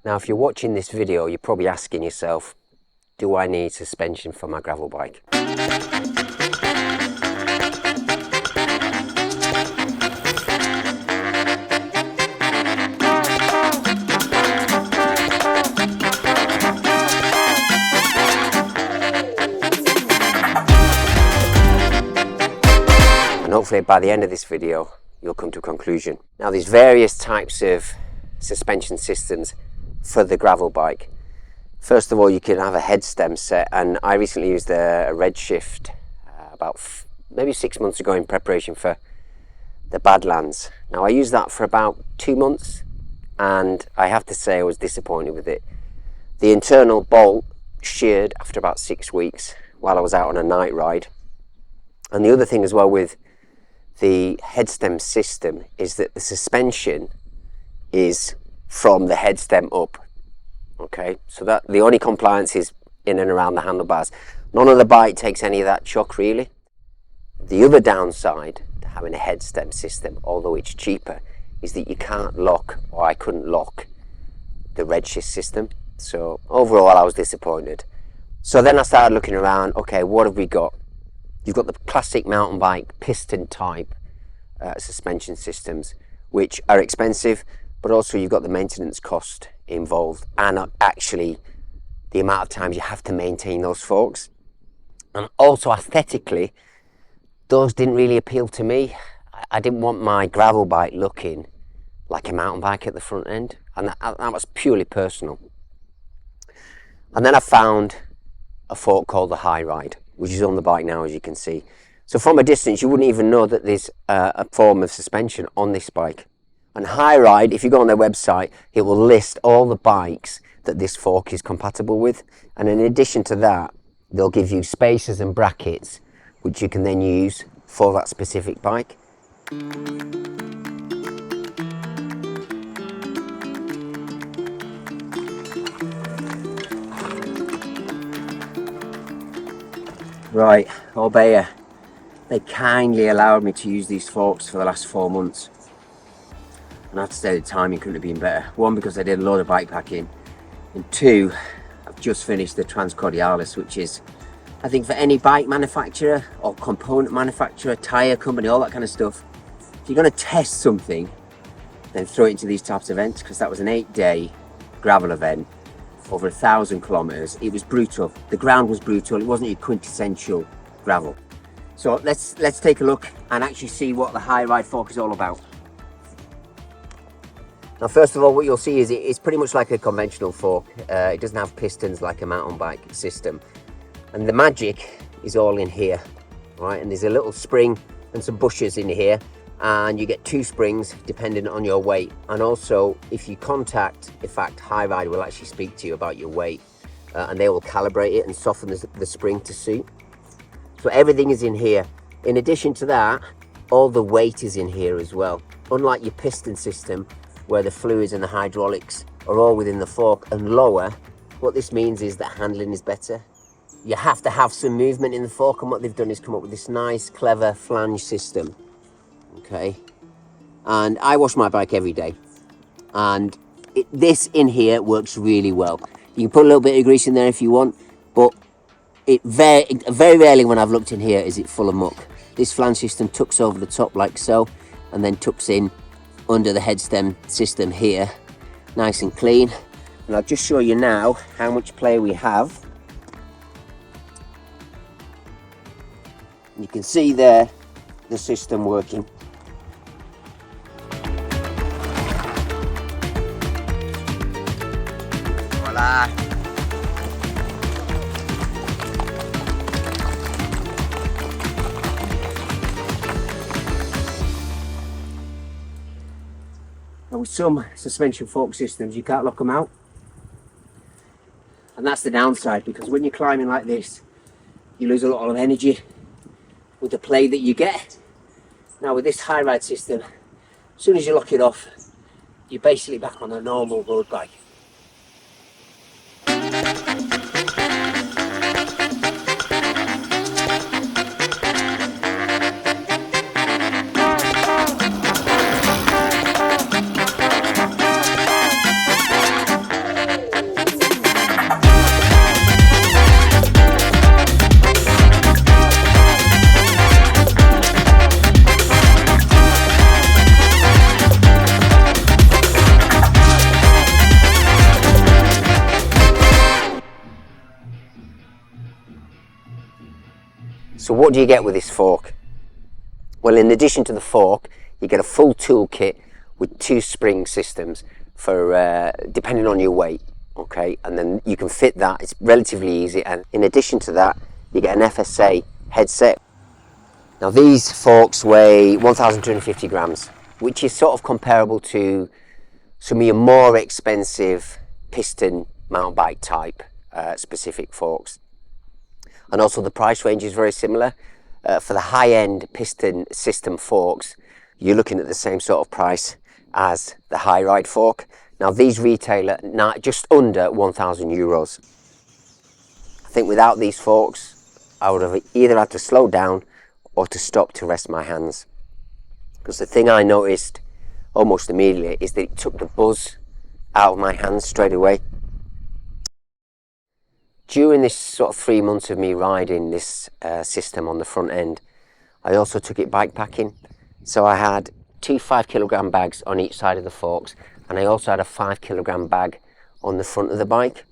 Now, if you're watching this video, you're probably asking yourself, do I need suspension for my gravel bike? And hopefully by the end of this video, you'll come to a conclusion. Now, there's various types of suspension systems for the gravel bike. First of all, you can have a head stem set, and I recently used a Redshift about maybe 6 months ago in preparation for the Badlands. Now, I used that for about 2 months, and I have to say I was disappointed with it. The internal bolt sheared after about 6 weeks while I was out on a night ride. And the other thing as well with the head stem system is that the suspension is from the head stem up. Okay, so that the only compliance is in and around the handlebars. None of the bike takes any of that chuck really. The other downside to having a head stem system, although it's cheaper, is that you can't lock, or I couldn't lock, the Redshift system. So overall I was disappointed. So then I started looking around. Okay, what have we got? You've got the classic mountain bike piston type suspension systems, which are expensive, but also you've got the maintenance cost involved, and actually the amount of times you have to maintain those forks. And also aesthetically, those didn't really appeal to me. I didn't want my gravel bike looking like a mountain bike at the front end, and that was purely personal. And then I found a fork called the HiRide, which is on the bike now, as you can see. So from a distance, you wouldn't even know that there's a form of suspension on this bike. And HiRide, if you go on their website, it will list all the bikes that this fork is compatible with. And in addition to that, they'll give you spacers and brackets, which you can then use for that specific bike. Right, Obeya, they kindly allowed me to use these forks for the last 4 months. And I have to say the timing couldn't have been better. One, because I did a load of bike packing, and two, I've just finished the Transcordilleras, which is, I think, for any bike manufacturer or component manufacturer, tyre company, all that kind of stuff. If you're going to test something, then throw it into these types of events, because that was an 8-day gravel event, over 1,000 kilometers. It was brutal. The ground was brutal. It wasn't your quintessential gravel. So let's take a look and actually see what the HiRide fork is all about. Now, first of all, what you'll see is it's pretty much like a conventional fork. It doesn't have pistons like a mountain bike system. And the magic is all in here, right? And there's a little spring and some bushes in here, and you get 2 springs depending on your weight. And also, if you contact, in fact, HiRide will actually speak to you about your weight, and they will calibrate it and soften the spring to suit. So everything is in here. In addition to that, all the weight is in here as well. Unlike your piston system, where the fluids and the hydraulics are all within the fork and lower, what this means is that handling is better. You have to have some movement in the fork, and what they've done is come up with this nice, clever flange system. Okay, and I wash my bike every day, and this in here works really well. You can put a little bit of grease in there if you want, but it very rarely when I've looked in here is it full of muck. This flange system tucks over the top like so, and then tucks in under the head stem system here, nice and clean. And I'll just show you now how much play we have. You can see there the system working. Voila. With some suspension fork systems, you can't lock them out, and that's the downside, because when you're climbing like this, you lose a lot of energy with the play that you get. Now with this HiRide system, as soon as you lock it off, you're basically back on a normal road bike. So what do you get with this fork? Well, in addition to the fork, you get a full toolkit with 2 spring systems for depending on your weight, okay? And then you can fit that, it's relatively easy. And in addition to that, you get an FSA headset. Now these forks weigh 1,250 grams, which is sort of comparable to some of your more expensive piston mountain bike type specific forks. And also the price range is very similar. For the high-end piston system forks, you're looking at the same sort of price as the HiRide fork. Now these retail at just under 1,000 euros. I think without these forks, I would have either had to slow down or to stop to rest my hands. Because the thing I noticed almost immediately is that it took the buzz out of my hands straight away. During this sort of 3 months of me riding this system on the front end, I also took it bike packing. So I had 2 5-kilogram bags on each side of the forks, and I also had a 5-kilogram bag on the front of the bike.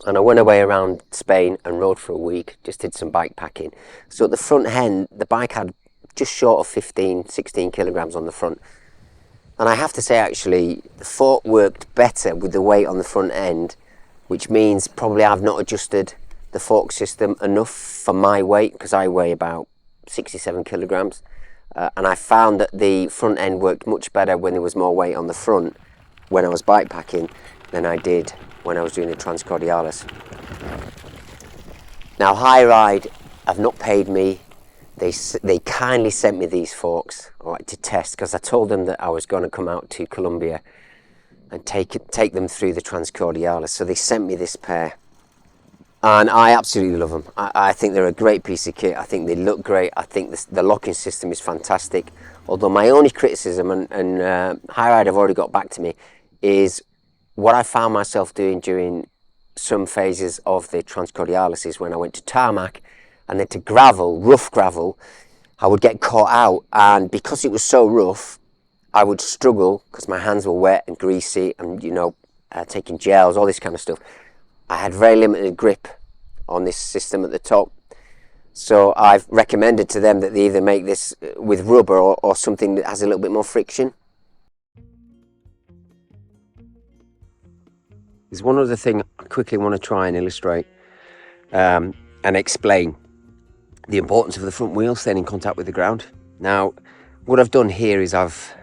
And I went away around Spain and rode for a week, just did some bike packing. So at the front end, the bike had just short of 15, 16 kilograms on the front. And I have to say, actually, the fork worked better with the weight on the front end, which means probably I've not adjusted the fork system enough for my weight, because I weigh about 67 kilograms. And I found that the front end worked much better when there was more weight on the front when I was bike packing than I did when I was doing the Transcordilleras. Now HiRide have not paid me. They kindly sent me these forks, all right, to test, because I told them that I was going to come out to Colombia and take them through the Transcordilleras. So they sent me this pair, and I absolutely love them. I think they're a great piece of kit. I think they look great. I think the locking system is fantastic. Although my only criticism, and HiRide have already got back to me, is what I found myself doing during some phases of the Transcordilleras is when I went to tarmac and then to gravel, rough gravel, I would get caught out, and because it was so rough, I would struggle because my hands were wet and greasy and, you know, taking gels, all this kind of stuff. I had very limited grip on this system at the top. So I've recommended to them that they either make this with rubber or something that has a little bit more friction. There's one other thing I quickly want to try and illustrate and explain the importance of the front wheel staying in contact with the ground. Now, what I've done here is I've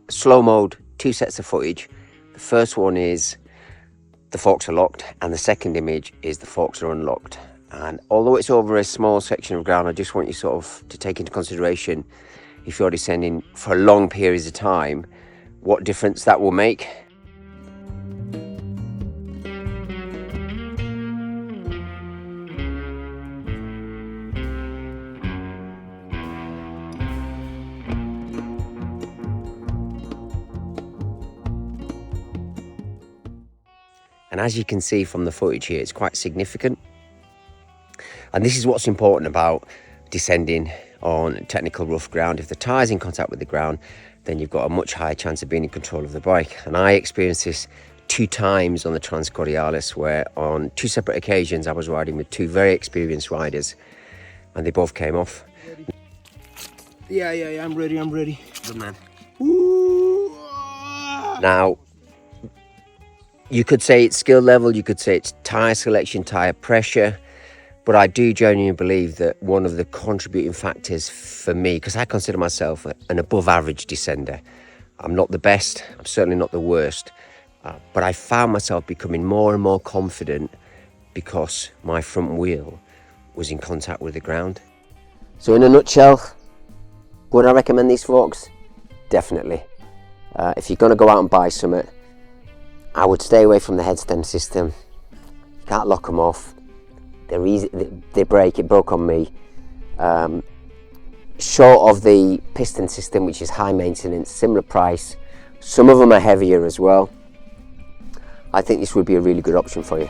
slow-moed 2 sets of footage. The first one is the forks are locked, and the second image is the forks are unlocked. And although it's over a small section of ground, I just want you sort of to take into consideration, if you're descending for long periods of time, what difference that will make. And as you can see from the footage here, it's quite significant. And this is what's important about descending on technical rough ground. If the tyre's in contact with the ground, then you've got a much higher chance of being in control of the bike. And I experienced this 2 times on the Transcordilleras, where on 2 separate occasions I was riding with 2 very experienced riders, and they both came off. Yeah, I'm ready. Good man. Ooh. Now, you could say it's skill level, you could say it's tyre selection, tyre pressure, but I do genuinely believe that one of the contributing factors for me, because I consider myself an above average descender. I'm not the best, I'm certainly not the worst, but I found myself becoming more and more confident because my front wheel was in contact with the ground. So in a nutshell, would I recommend these forks? Definitely. If you're going to go out and buy something, I would stay away from the head stem system. You can't lock them off. They're easy, they break. It broke on me. Short of the piston system, which is high maintenance, similar price. Some of them are heavier as well. I think this would be a really good option for you.